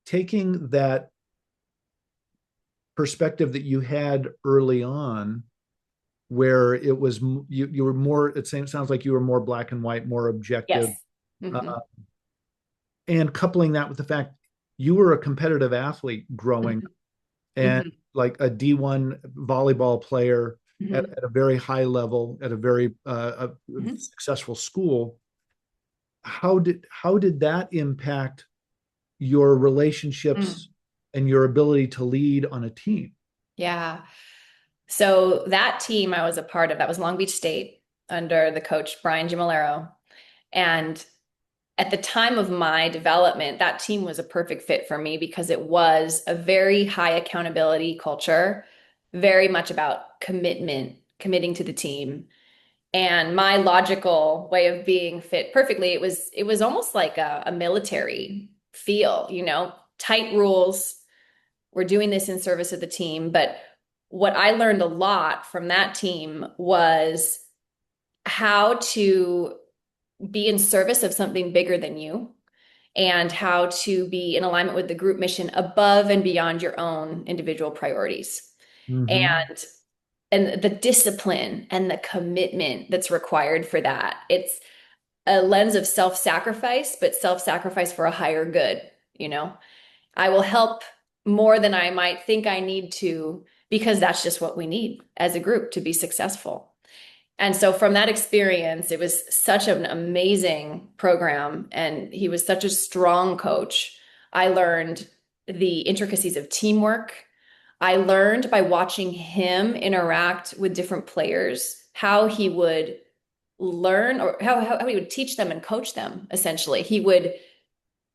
taking that perspective that you had early on, where it was you were more, sounds like you were more black and white, more objective, Yes. Hmm. uh, and coupling that with the fact you were a competitive athlete growing, Hmm. and Hmm. like a D1 volleyball player Hmm. at a very high level at a very Hmm. successful school. How did that impact your relationships Mm. and your ability to lead on a team? Yeah. So that team I was a part of, that was Long Beach State under the coach Brian Gimolero. And at the time of my development, that team was a perfect fit for me because it was a very high accountability culture, very much about commitment, committing to the team. And my logical way of being fit perfectly, it was almost like a military feel, tight rules. We're doing this in service of the team. But what I learned a lot from that team was how to be in service of something bigger than you and how to be in alignment with the group mission above and beyond your own individual priorities. Mm-hmm. And the discipline and the commitment that's required for that. It's a lens of self-sacrifice, but self-sacrifice for a higher good, you know. I will help more than I might think I need to because that's just what we need as a group to be successful. And so from that experience, it was such an amazing program, and he was such a strong coach. I learned the intricacies of teamwork. I learned by watching him interact with different players how he would learn or how he would teach them and coach them, essentially. He would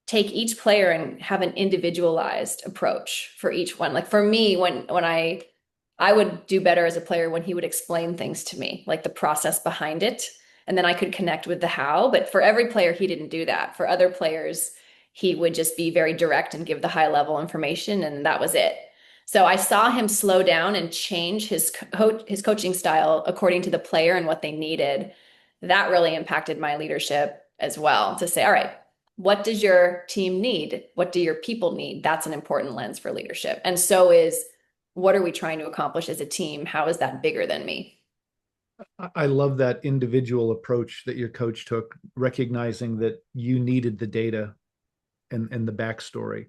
take each player and have an individualized approach for each one. Like for me, when I would do better as a player when he would explain things to me, like the process behind it, and then I could connect with the how. But for every player, he didn't do that. For other players, he would just be very direct and give the high level information, and that was it. So I saw him slow down and change his coaching style according to the player and what they needed. That really impacted my leadership as well to say, all right, what does your team need? What do your people need? That's an important lens for leadership. And so is what are we trying to accomplish as a team? How is that bigger than me? I love that individual approach that your coach took, recognizing that you needed the data and the backstory.